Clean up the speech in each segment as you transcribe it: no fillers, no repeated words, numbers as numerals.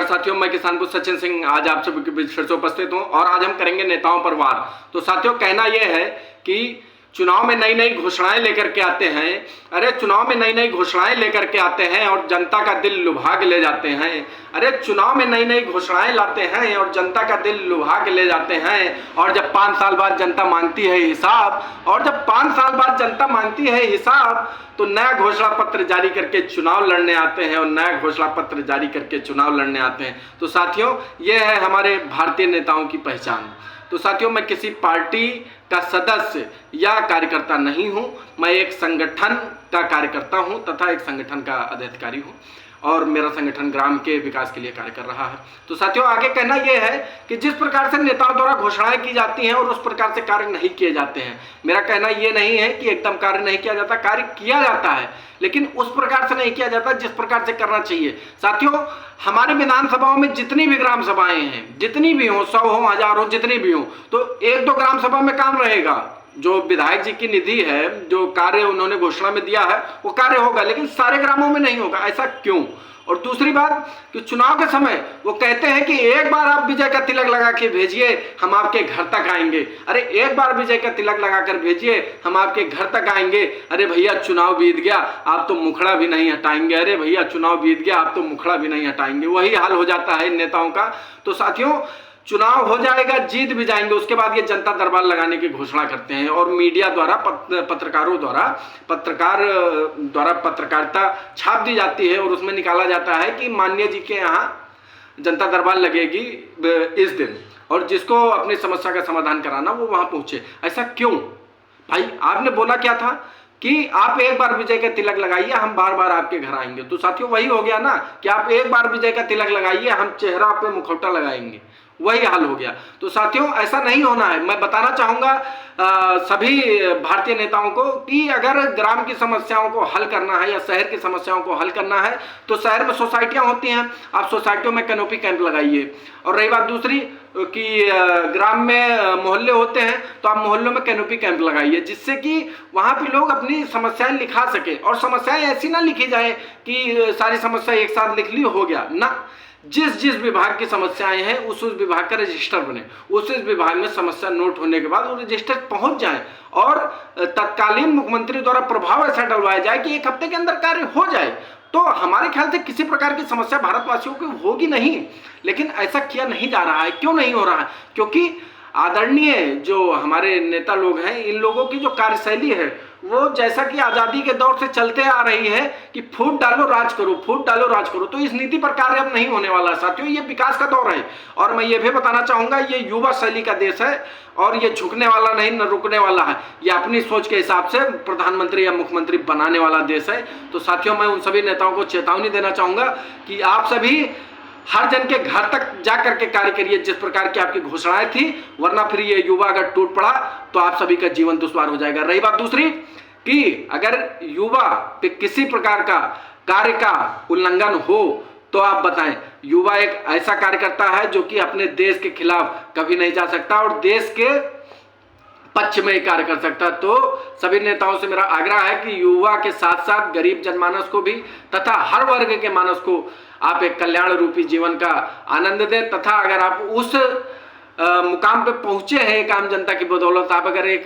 साथियों, मैं किसानपुर सचिन सिंह आज आप सभी के बीच फिर से उपस्थित हूं और आज हम करेंगे नेताओं पर वार। तो साथियों, कहना यह है कि चुनाव में नई नई घोषणाएं लेकर के आते हैं। अरे चुनाव में नई नई घोषणाएं लेकर के आते हैं और जनता का दिल लुभा के ले जाते हैं। अरे चुनाव में नई नई घोषणाएं लाते हैं और जनता का दिल लुभा के ले जाते हैं। और जब 5 साल बाद जनता मांगती है हिसाब, तो नया घोषणा पत्र जारी करके चुनाव लड़ने आते हैं तो साथियों, यह है हमारे भारतीय नेताओं की पहचान। तो साथियों, मैं किसी पार्टी का सदस्य या कार्यकर्ता नहीं हूं, मैं एक संगठन का कार्यकर्ता हूं तथा एक संगठन का अधिकारी हूं और मेरा संगठन ग्राम के विकास के लिए कार्य कर रहा है। तो साथियों, आगे कहना यह है कि जिस प्रकार से नेताओं द्वारा घोषणाएं की जाती हैं और उस प्रकार से कार्य नहीं किए जाते हैं। मेरा कहना यह नहीं है कि एकदम कार्य नहीं किया जाता, कार्य किया जाता है, लेकिन उस प्रकार से नहीं किया जाता जिस प्रकार से करना चाहिए। साथियों, हमारे विधानसभाओं में जितनी भी ग्राम सभाएं हैं, जितनी भी हो, 100 हो, 1000 हो, जितनी भी हो, तो 1-2 ग्राम सभा में काम रहेगा। जो विधायक जी की निधि है, जो कार्य उन्होंने घोषणा में दिया है, वो कार्य होगा, लेकिन सारे ग्रामों में नहीं होगा। ऐसा क्यों? और दूसरी बात कि चुनाव के समय वो कहते हैं कि एक बार आप विजय का तिलक लगा के भेजिए, हम आपके घर तक आएंगे। अरे एक बार विजय का तिलक लगाकर भेजिए, हम आपके घर तक आएंगे। अरे भैया, चुनाव बीत गया, आप तो मुखड़ा भी नहीं हटाएंगे। वही हाल हो जाता है इन नेताओं का। तो साथियों, चुनाव हो जाएगा, जीत भी जाएंगे, उसके बाद ये जनता दरबार लगाने की घोषणा करते हैं और मीडिया द्वारा, पत्रकारों द्वारा, पत्रकारिता छाप दी जाती है और उसमें निकाला जाता है कि माननीय जी के यहाँ जनता दरबार लगेगी इस दिन, और जिसको अपनी समस्या का समाधान कराना वो वहां पहुंचे। ऐसा क्यों भाई? आपने बोला क्या था कि आप एक बार विजय का तिलक लगाइए, हम बार बार आपके घर आएंगे। तो साथियों, वही हो गया ना कि आप एक बार विजय का तिलक लगाइए, हम चेहरा पे मुखौटा लगाएंगे। वही हाल हो गया। तो साथियों, ऐसा नहीं होना है। मैं बताना चाहूंगा सभी भारतीय नेताओं को कि अगर ग्राम की समस्याओं को हल करना है या शहर की समस्याओं को हल करना है तो शहर में सोसाइटियां होती हैं, आप सोसाइटियों में कैनोपी कैंप लगाइए। और रही बात दूसरी कि ग्राम में मोहल्ले होते हैं, तो आप मोहल्लों में कैनोपी कैंप लगाइए, जिससे कि वहां पे लोग अपनी समस्याएं लिखा सके। और समस्याएं ऐसी ना लिखी जाए कि सारी समस्या एक साथ लिख ली, हो गया ना। जिस विभाग की समस्याएं हैं उस विभाग का रजिस्टर बने, उस विभाग में समस्या नोट होने के बाद वो रजिस्टर पहुंच जाए और तत्कालीन मुख्यमंत्री द्वारा प्रभाव ऐसा डलवाया जाए कि 1 हफ्ते के अंदर कार्य हो जाए। तो हमारे ख्याल से किसी प्रकार की समस्या भारतवासियों की होगी नहीं, लेकिन ऐसा किया नहीं जा रहा है। क्यों नहीं हो रहा है? क्योंकि आदरणीय जो हमारे नेता लोग हैं, इन लोगों की जो कार्यशैली है वो जैसा कि आजादी के दौर से चलते आ रही है कि फूट डालो राज करो। तो इस नीति पर कार्य अब नहीं होने वाला है। साथियों, ये विकास का दौर है और मैं ये भी बताना चाहूंगा, ये युवा शैली का देश है और ये झुकने वाला नहीं, न रुकने वाला है। ये अपनी सोच के हिसाब से प्रधानमंत्री या मुख्यमंत्री बनाने वाला देश है। तो साथियों, मैं उन सभी नेताओं को चेतावनी देना चाहूंगा कि आप सभी हर जन के घर तक जाकर के कार्य करिए जिस प्रकार की आपकी घोषणाएं थी, वरना फिर ये युवा अगर टूट पड़ा तो आप सभी का जीवन दुश्वार हो जाएगा। रही बात दूसरी कि अगर युवा पे किसी प्रकार का कार्य का उल्लंघन हो तो आप बताएं, युवा एक ऐसा कार्यकर्ता है जो कि अपने देश के खिलाफ कभी नहीं जा सकता और देश के पक्ष में कार्य कर सकता। तो सभी नेताओं से मेरा आग्रह है कि युवा के साथ साथ गरीब जनमानस को भी तथा हर वर्ग के मानस को आप एक कल्याण रूपी जीवन का आनंद दें। तथा अगर आप उस मुकाम पे पहुंचे हैं एक आम जनता की बदौलत, आप अगर एक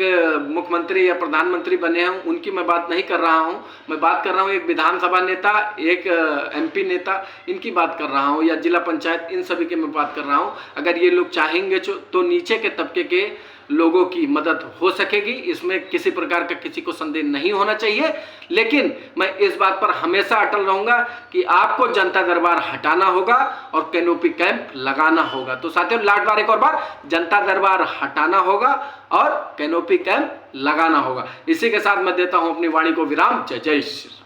मुख्यमंत्री या प्रधानमंत्री बने हैं, उनकी मैं बात नहीं कर रहा हूं, मैं बात कर रहा हूं एक विधानसभा नेता, एक MP नेता, इनकी बात कर रहा हूं, या जिला पंचायत, इन सभी की मैं बात कर रहा हूं। अगर ये लोग चाहेंगे तो नीचे के तबके के लोगों की मदद हो सकेगी, इसमें किसी प्रकार का किसी को संदेह नहीं होना चाहिए। लेकिन मैं इस बात पर हमेशा अटल रहूंगा कि आपको जनता दरबार हटाना होगा और कैनोपी कैंप लगाना होगा। तो साथियों, लास्ट बार एक और बार, जनता दरबार हटाना होगा और कैनोपी कैंप लगाना होगा। इसी के साथ मैं देता हूं अपनी वाणी को विराम। जय जय श्री।